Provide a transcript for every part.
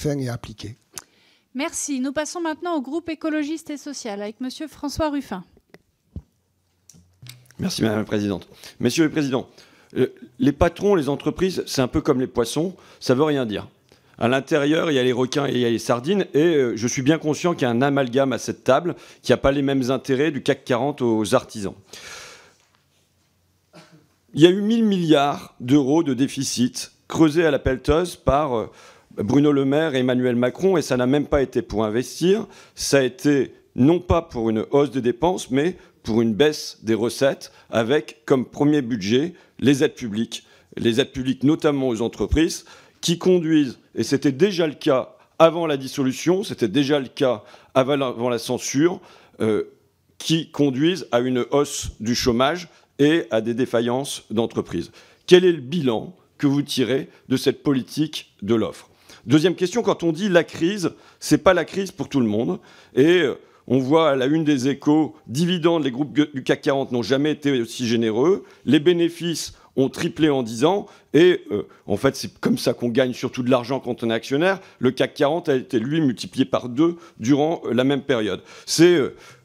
fin et appliquée. Merci. Nous passons maintenant au groupe écologiste et social avec Monsieur François Ruffin. Merci Madame la Présidente. Messieurs les Présidents, les patrons, les entreprises, c'est un peu comme les poissons, ça ne veut rien dire. À l'intérieur, il y a les requins et il y a les sardines, et je suis bien conscient qu'il y a un amalgame à cette table, qui n'a pas les mêmes intérêts du CAC 40 aux artisans. Il y a eu 1 000 milliards d'euros de déficit creusés à la pelleteuse par Bruno Le Maire et Emmanuel Macron, et ça n'a même pas été pour investir, ça a été non pas pour une hausse des dépenses, mais pour une baisse des recettes, avec comme premier budget les aides publiques notamment aux entreprises, qui conduisent, et c'était déjà le cas avant la dissolution, c'était déjà le cas avant la censure, qui conduisent à une hausse du chômage et à des défaillances d'entreprises. Quel est le bilan que vous tirez de cette politique de l'offre? Deuxième question, quand on dit la crise, ce n'est pas la crise pour tout le monde. Et on voit à la une des Échos, dividendes, les groupes du CAC 40 n'ont jamais été aussi généreux. Les bénéfices ont triplé en 10 ans. Et en fait, c'est comme ça qu'on gagne surtout de l'argent quand on est actionnaire. Le CAC 40 a été, lui, multiplié par 2 durant la même période. C'est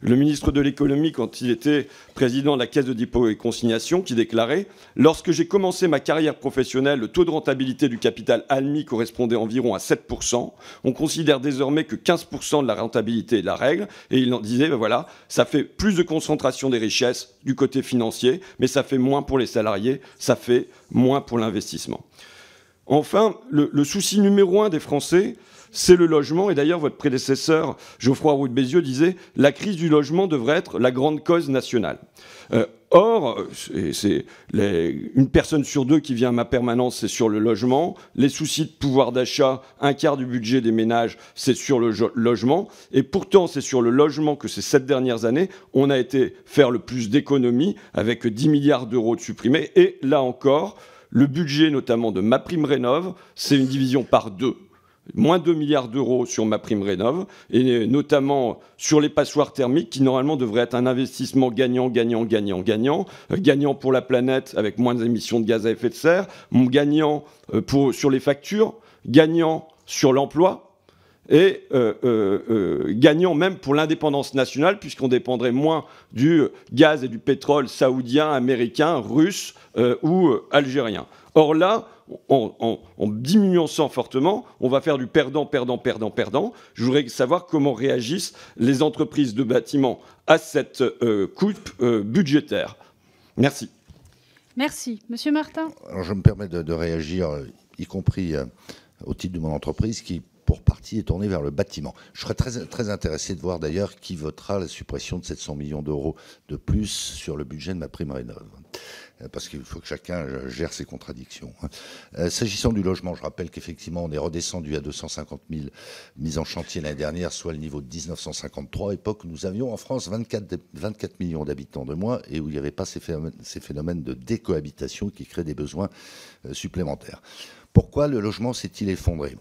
le ministre de l'économie, quand il était président de la Caisse de dépôt et consignation, qui déclarait « Lorsque j'ai commencé ma carrière professionnelle, le taux de rentabilité du capital admis correspondait environ à 7%. On considère désormais que 15% de la rentabilité est la règle. » Et il en disait ben voilà, ça fait plus de concentration des richesses du côté financier, mais ça fait moins pour les salariés, ça fait moins pour l'investissement. Enfin, le souci numéro 1 des Français, c'est le logement. Et d'ailleurs, votre prédécesseur, Geoffroy Roux de Bézieux, disait « La crise du logement devrait être la grande cause nationale ». Or, c'est une personne sur 2 qui vient à ma permanence, c'est sur le logement. Les soucis de pouvoir d'achat, 1/4 du budget des ménages, c'est sur le logement. Et pourtant, c'est sur le logement que ces 7 dernières années, on a été faire le plus d'économies, avec 10 milliards d'euros de supprimés. Et là encore, le budget notamment de MaPrimeRénov', c'est une division par 2. Moins 2 milliards d'euros sur MaPrimeRénov', et notamment sur les passoires thermiques, qui normalement devraient être un investissement gagnant, gagnant, gagnant, gagnant. Gagnant pour la planète avec moins d'émissions de gaz à effet de serre, gagnant sur les factures, gagnant sur l'emploi, et gagnant même pour l'indépendance nationale, puisqu'on dépendrait moins du gaz et du pétrole saoudien, américain, russe ou algérien. Or là, en diminuant ça fortement, on va faire du perdant, perdant, perdant, perdant. Je voudrais savoir comment réagissent les entreprises de bâtiment à cette coupe budgétaire. Merci. Merci. Monsieur Martin. Alors, je me permets de réagir, y compris au titre de mon entreprise, qui, pour partie, est tournée vers le bâtiment. Je serais très intéressé de voir d'ailleurs qui votera la suppression de 700 millions d'euros de plus sur le budget de MaPrimeRénov'. Parce qu'il faut que chacun gère ses contradictions. S'agissant du logement, je rappelle qu'effectivement, on est redescendu à 250 000 mises en chantier l'année dernière, soit le niveau de 1953, époque où nous avions en France 24 millions d'habitants de moins et où il n'y avait pas ces phénomènes de décohabitation qui créent des besoins supplémentaires. Pourquoi le logement s'est-il effondré ?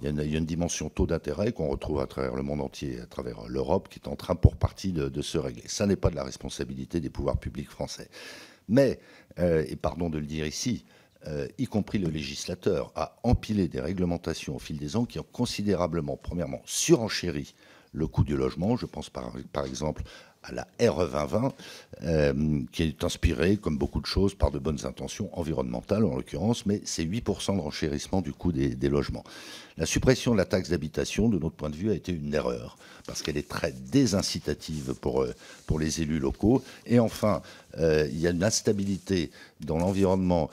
Il y a une dimension taux d'intérêt qu'on retrouve à travers le monde entier, à travers l'Europe, qui est en train pour partie de se régler. Ça n'est pas de la responsabilité des pouvoirs publics français. Mais, et pardon de le dire ici, y compris le législateur, a empilé des réglementations au fil des ans qui ont considérablement, premièrement, surenchéri le coût du logement. Je pense par exemple à la RE 2020, qui est inspirée, comme beaucoup de choses, par de bonnes intentions environnementales en l'occurrence, mais c'est 8% de renchérissement du coût des logements. La suppression de la taxe d'habitation, de notre point de vue, a été une erreur, parce qu'elle est très désincitative pour les élus locaux. Et enfin, il y a une instabilité dans l'environnement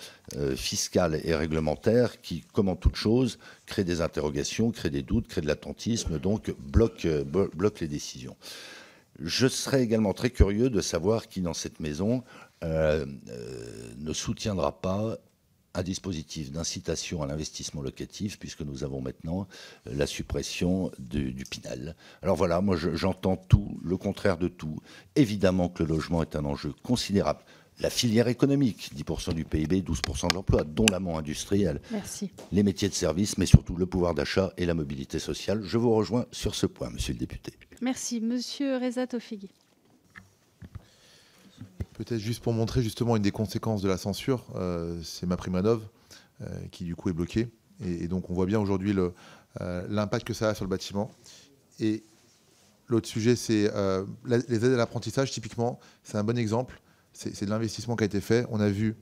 fiscal et réglementaire qui, comme en toute chose, crée des interrogations, crée des doutes, crée de l'attentisme, donc bloque les décisions. Je serais également très curieux de savoir qui, dans cette maison, ne soutiendra pas un dispositif d'incitation à l'investissement locatif, puisque nous avons maintenant la suppression du Pinel. Alors voilà, moi j'entends tout, le contraire de tout. Évidemment que le logement est un enjeu considérable. La filière économique, 10% du PIB, 12% de l'emploi, dont l'amont industriel. Merci. Les métiers de service, mais surtout le pouvoir d'achat et la mobilité sociale. Je vous rejoins sur ce point, monsieur le député. Merci. Monsieur Reza Tofighi. Peut-être juste pour montrer justement une des conséquences de la censure, c'est MaPrimeRénov' qui du coup est bloqué. Et donc on voit bien aujourd'hui l'impact que ça a sur le bâtiment. Et l'autre sujet, c'est les aides à l'apprentissage. Typiquement, c'est un bon exemple. C'est de l'investissement qui a été fait. On a vu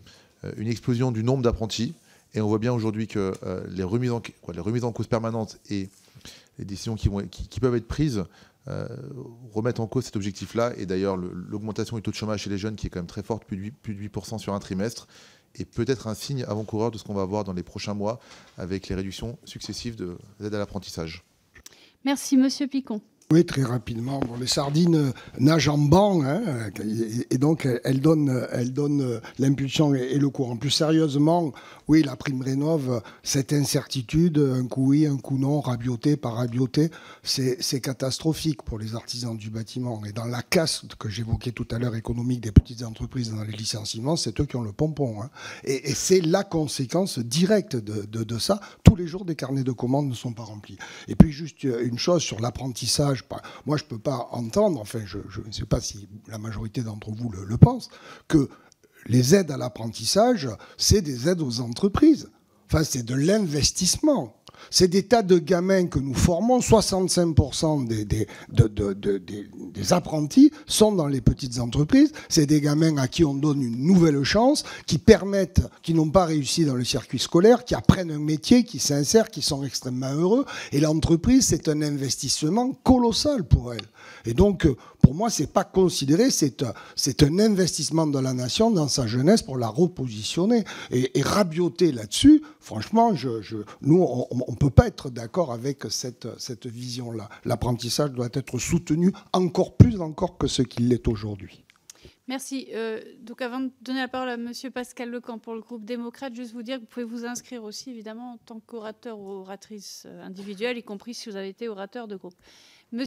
une explosion du nombre d'apprentis. Et on voit bien aujourd'hui que les remises en cause permanentes et les décisions qui peuvent être prises remettent en cause cet objectif-là. Et d'ailleurs, l'augmentation du taux de chômage chez les jeunes, qui est quand même très forte, plus de 8% sur un trimestre, est peut-être un signe avant-coureur de ce qu'on va voir dans les prochains mois avec les réductions successives de l'aide à l'apprentissage. Merci, Monsieur Picon. Oui, très rapidement. Bon, les sardines nagent en banc, hein, et donc elles donnent l'impulsion et le courant. Plus sérieusement, oui, la prime rénov', cette incertitude, un coup oui, un coup non, rabioté par rabioté, c'est catastrophique pour les artisans du bâtiment. Et dans la casse que j'évoquais tout à l'heure, économique des petites entreprises dans les licenciements, c'est eux qui ont le pompon. Hein. Et c'est la conséquence directe de ça. Tous les jours, des carnets de commandes ne sont pas remplis. Et puis juste une chose sur l'apprentissage. Moi, je ne peux pas entendre, enfin, je ne sais pas si la majorité d'entre vous le pense, que les aides à l'apprentissage, c'est des aides aux entreprises. Enfin, c'est de l'investissement. C'est des tas de gamins que nous formons. 65% des apprentis sont dans les petites entreprises. C'est des gamins à qui on donne une nouvelle chance, qui n'ont pas réussi dans le circuit scolaire, qui apprennent un métier, qui s'insèrent, qui sont extrêmement heureux. Et l'entreprise, c'est un investissement colossal pour elle. Et donc, pour moi, c'est pas considéré, c'est un investissement de la nation dans sa jeunesse pour la repositionner. Et rabioter là-dessus, franchement, nous, on ne peut pas être d'accord avec cette vision-là. L'apprentissage doit être soutenu encore plus que ce qu'il l'est aujourd'hui. Merci. Donc avant de donner la parole à Monsieur Pascal Lecamp pour le groupe démocrate, juste vous dire que vous pouvez vous inscrire aussi, évidemment, en tant qu'orateur ou oratrice individuelle, y compris si vous avez été orateur de groupe.